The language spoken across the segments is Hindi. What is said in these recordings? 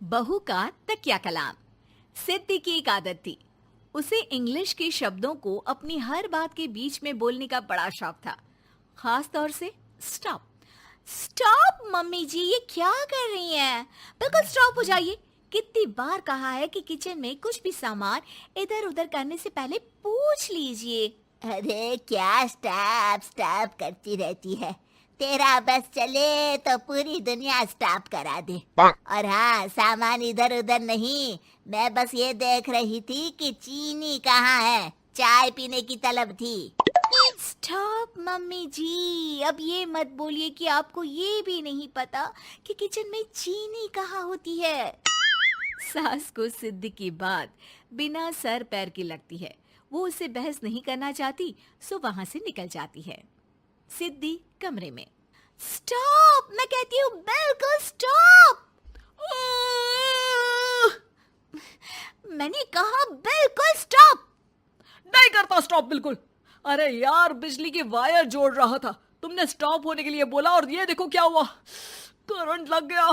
बहू का तकिया कलाम। सिद्धि की एक आदत थी। उसे इंग्लिश के शब्दों को अपनी हर बात के बीच में बोलने का बड़ा शौक था, खास तौर से स्टॉप। स्टॉप मम्मी जी, ये क्या कर रही हैं? बिल्कुल स्टॉप हो जाइए। कितनी बार कहा है कि किचन में कुछ भी सामान इधर उधर करने से पहले पूछ लीजिए। अरे क्या स्टॉप स्टॉप करती रहती है। तेरा बस चले तो पूरी दुनिया स्टॉप करा दे। और हाँ, सामान इधर उधर नहीं, मैं बस ये देख रही थी कि चीनी कहाँ है। चाय पीने की तलब थी। स्टॉप मम्मी जी, अब ये मत बोलिए कि आपको ये भी नहीं पता कि किचन में चीनी कहाँ होती है। सास को सिद्धि की बात बिना सर पैर की लगती है। वो उससे बहस नहीं करना चाहती, सो वहां से निकल जाती है। सिद्धि कमरे में। स्टॉप, मैं कहती हूँ बिल्कुल स्टॉप। मैंने कहा बिल्कुल स्टॉप। नहीं करता स्टॉप बिल्कुल। अरे यार, बिजली की वायर जोड़ रहा था, तुमने स्टॉप होने के लिए बोला और ये देखो क्या हुआ, करंट लग गया।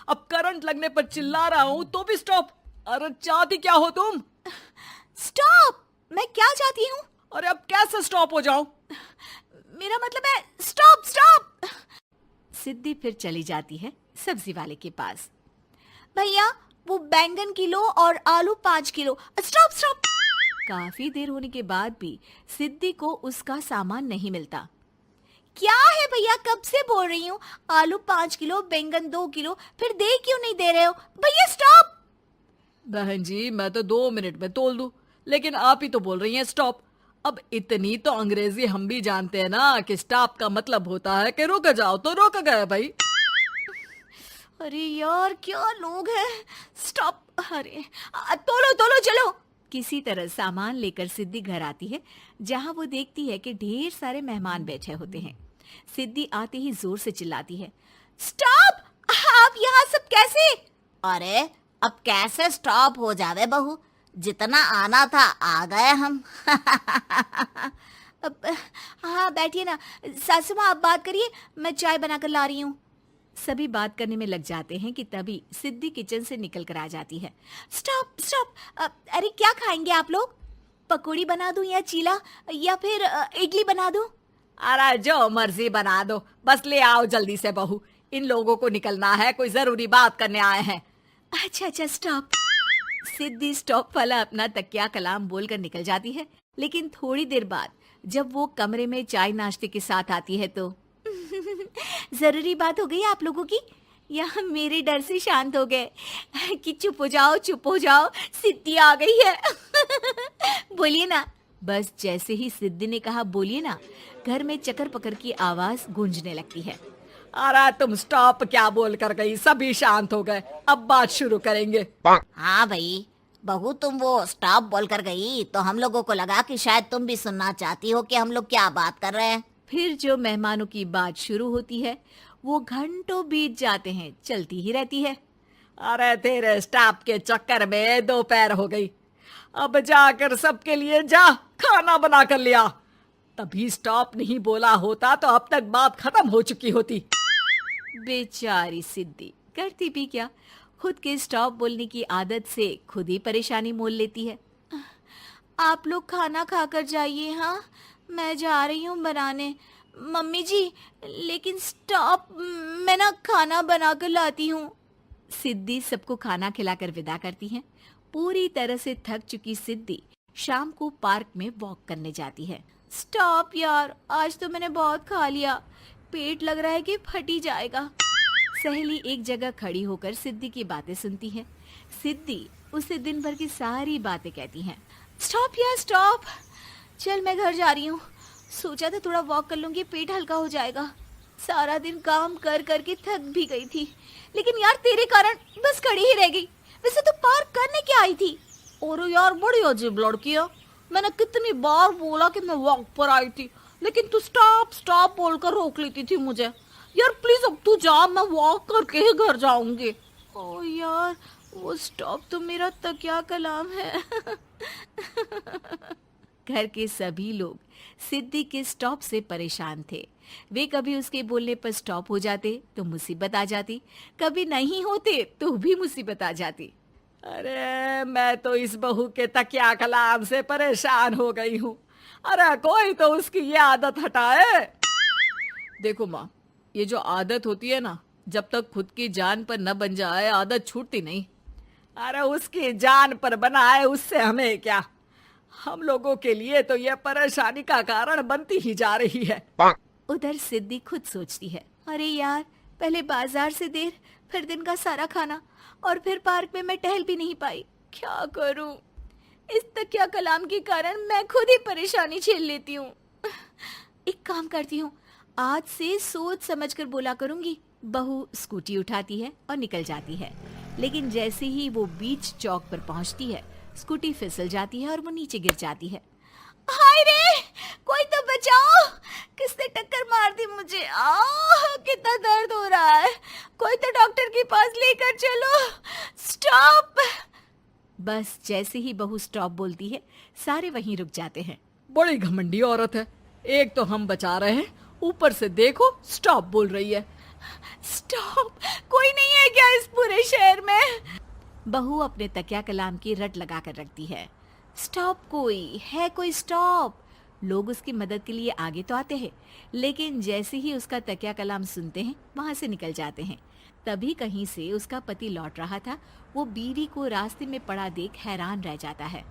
अब करंट लगने पर चिल्ला रहा हूं तो भी स्टॉप। अरे चाहती क्या हो तुम? स्टॉप, मैं क्या चाहती हूँ? अरे अब कैसे स्टॉप हो जाऊं? मेरा मतलब है स्टॉप स्टॉप। सिद्धि फिर चली जाती है सब्जी वाले के पास। भैया, वो बैंगन किलो और आलू 5 किलो। Stop stop. काफी देर होने के बाद भी सिद्धि को उसका सामान नहीं मिलता। क्या है भैया, कब से बोल रही हूँ आलू 5 किलो, बैंगन 2 किलो, फिर दे क्यों नहीं दे रहे हो? भैया स्टॉप। बहन जी, मैं तो 2 मिनट में तोल दूं, लेकिन आप ही तो बोल रही हैं स्टॉप। अब इतनी तो अंग्रेजी हम भी जानते हैं ना कि स्टॉप का मतलब होता है कि रुक जाओ, तो रुक गए भाई। अरे यार, क्या लोग हैं। स्टॉप। अरे तोलो तोलो चलो। किसी तरह सामान लेकर सिद्धि घर आती है, जहां वो देखती है कि ढेर सारे मेहमान बैठे होते हैं। सिद्धि आते ही जोर से चिल्लाती है, स्टॉप! आप यहाँ सब कैसे? अरे अब कैसे स्टॉप हो जावे बहू, जितना आना था आ गए हम। हाँ बैठिए ना। सासू माँ, आप बात करिए, मैं चाय बनाकर ला रही हूँ। सभी बात करने में लग जाते हैं कि तभी सिद्धि किचन से निकल कर आ जाती है। Stop stop. अरे क्या खाएंगे आप लोग? पकौड़ी बना दूं या चीला, या फिर इडली बना दूं? अरे जो मर्जी बना दो, बस ले आओ जल्दी से बहू, इन लोगों को निकलना है, कोई जरूरी बात करने आए हैं। अच्छा स्टॉप। सिद्धि स्टॉप वाला अपना तकिया कलाम बोलकर निकल जाती है, लेकिन थोड़ी देर बाद जब वो कमरे में चाय नाश्ते के साथ आती है तो जरूरी बात हो गई आप लोगों की, या मेरे डर से शांत हो गए कि चुप हो जाओ, सिद्धि आ गई है। बोलिए ना। बस जैसे ही सिद्धि ने कहा बोलिए ना, घर में चकर पकर की आवाज गूंजने लगती है। अरे तुम स्टॉप क्या बोल कर गई, सभी शांत हो गए, अब बात शुरू करेंगे। हाँ भाई बहू, तुम वो स्टॉप बोल कर गई तो हम लोगों को लगा कि शायद तुम भी सुनना चाहती हो कि हम लोग क्या बात कर रहे हैं। फिर जो मेहमानों की बात शुरू होती है वो घंटों बीत जाते हैं, चलती ही रहती है। अरे तेरे स्टॉप के चक्कर में दोपहर हो गई, अब जाकर सबके लिए जा खाना बना कर लिया। तभी स्टॉप नहीं बोला होता तो अब तक बात खत्म हो चुकी होती। बेचारी सिद्धि करती भी क्या, खुद के स्टॉप बोलने की आदत से खुद ही परेशानी मोल लेती है। आप लोग खाना खाकर जाइए, हाँ मैं जा रही हूँ बनाने। मम्मी जी, लेकिन स्टॉप, मैं ना खाना बना कर लाती हूँ। सिद्धि सबको खाना खिलाकर विदा करती है। पूरी तरह से थक चुकी सिद्धि शाम को पार्क में वॉक करने जाती है। स्टॉप यार, आज तो मैंने बहुत खा लिया, पेट लग रहा है कि फट ही जाएगा। सहेली एक जगह खड़ी होकर सिद्धि की बातें सुनती है। सिद्धि उसे दिन भर की सारी बातें कहती हैं। स्टॉप यार स्टॉप, चल मैं घर जा रही हूँ। सोचा था थोड़ा वॉक कर लूंगी, पेट हल्का हो जाएगा। सारा दिन काम कर करके थक भी गई थी, लेकिन यार तेरे कारण बस खड़ी ही रह गई। वैसे तो पार्क करने क्या आई थी? और यार बड़ी अजीब लड़की है, मैंने कितनी बार बोला कि मैं वॉक पर आई थी, लेकिन तू स्टॉप स्टॉप बोलकर रोक लेती थी मुझे। यार प्लीज अब तू जा, मैं वॉक करके ही घर जाऊंगी। ओ यार, वो स्टॉप तो मेरा तकिया कलाम है। घर के सभी लोग सिद्धि के स्टॉप से परेशान थे। वे कभी उसके बोलने पर स्टॉप हो जाते तो मुसीबत आ जाती, कभी नहीं होते तो भी मुसीबत आ जाती। अरे मैं तो इस बहू के तकिया कलाम से परेशान हो गई हूँ। अरे कोई तो उसकी ये आदत हटाए। देखो माँ, ये जो आदत होती है ना, जब तक खुद की जान पर न बन जाए आदत छूटती नहीं। अरे उसकी जान पर बनाए उससे हमें क्या, हम लोगों के लिए तो ये परेशानी का कारण बनती ही जा रही है। उधर सिद्धि खुद सोचती है, अरे यार, पहले बाजार से देर, फिर दिन का सारा खाना, और फिर पार्क में मैं टहल भी नहीं पाई। क्या करूं? इस तकिया कलाम के कारण मैं खुद ही परेशानी झेल लेती हूँ। एक काम करती हूँ, आज से सोच समझकर बोला करूंगी। बहू स्कूटी उठाती है और निकल जाती है, लेकिन जैसे ही वो बीच चौक पर पहुंचती है, स्कूटी फिसल जाती है और वो नीचे गिर जाती है। हाय रे, कोई तो बचाओ, किसने टक्कर मार दी मुझे? कितना दर्द हो रहा है, कोई तो डॉक्टर के पास लेकर चलो। स्टॉप। बस जैसे ही बहू स्टॉप बोलती है, सारे वहीं रुक जाते हैं। बड़ी घमंडी औरत है, एक तो हम बचा रहे हैं, ऊपर से देखो स्टॉप बोल रही है। स्टॉप, कोई नहीं है क्या इस पूरे शहर में? बहू अपने तकिया कलाम की रट लगा कर रखती है। स्टॉप, कोई है? कोई स्टॉप? लोग उसकी मदद के लिए आगे तो आते हैं, लेकिन जैसे ही उसका तकिया कलाम सुनते हैं, वहां से निकल जाते हैं। तभी कहीं से उसका पति लौट रहा था। वो बीवी को रास्ते में पड़ा देख हैरान रह जाता है।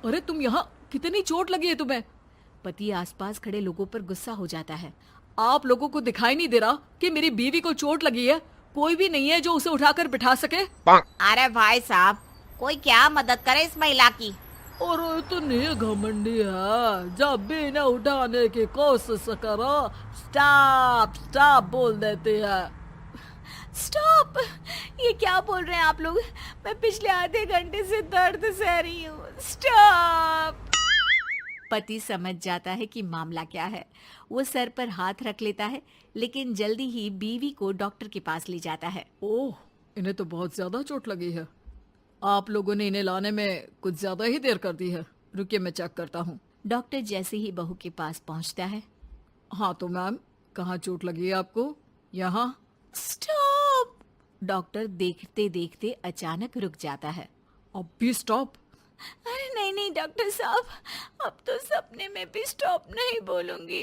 अरे तुम यहाँ, कितनी चोट लगी है तुम्हें? पति आसपास खड़े लोगों पर गुस्सा हो जाता है। आप लोगों को दिखाई नहीं दे रहा कि मेरी बीवी को चोट लगी है? कोई भी नहीं है जो उसे उठाकर बिठा सके? अरे भाई साहब, कोई क्या मदद करे इस महिला की? और इतनी घमंडी है, जब भी इन्हें उठाने की कोशिश करो स्टॉप स्टॉप बोल देती है। स्टॉप! ये क्या बोल रहे हैं आप लोग? मैं पिछले आधे घंटे से दर्द सह रही हूँ। स्टॉप! पति समझ जाता है कि मामला क्या है। वो सर पर हाथ रख लेता है, लेकिन जल्दी ही बीवी को डॉक्टर के पास ले जाता है। ओह, इन्हें तो बहुत ज्यादा चोट लगी है। आप लोगों ने इन्हें लाने में कुछ ज्यादा ही देर कर दी है। रुकिए, मैं चेक करता हूँ। डॉक्टर जैसे ही बहू के पास पहुँचता है। हाँ तो मैम, कहाँ चोट लगी है आपको? यहाँ? स्टॉप! डॉक्टर देखते देखते अचानक रुक जाता है। अब भी स्टॉप? अरे नहीं नहीं डॉक्टर साहब, अब तो सपने में भी स्टॉप नहीं बोलूंगी।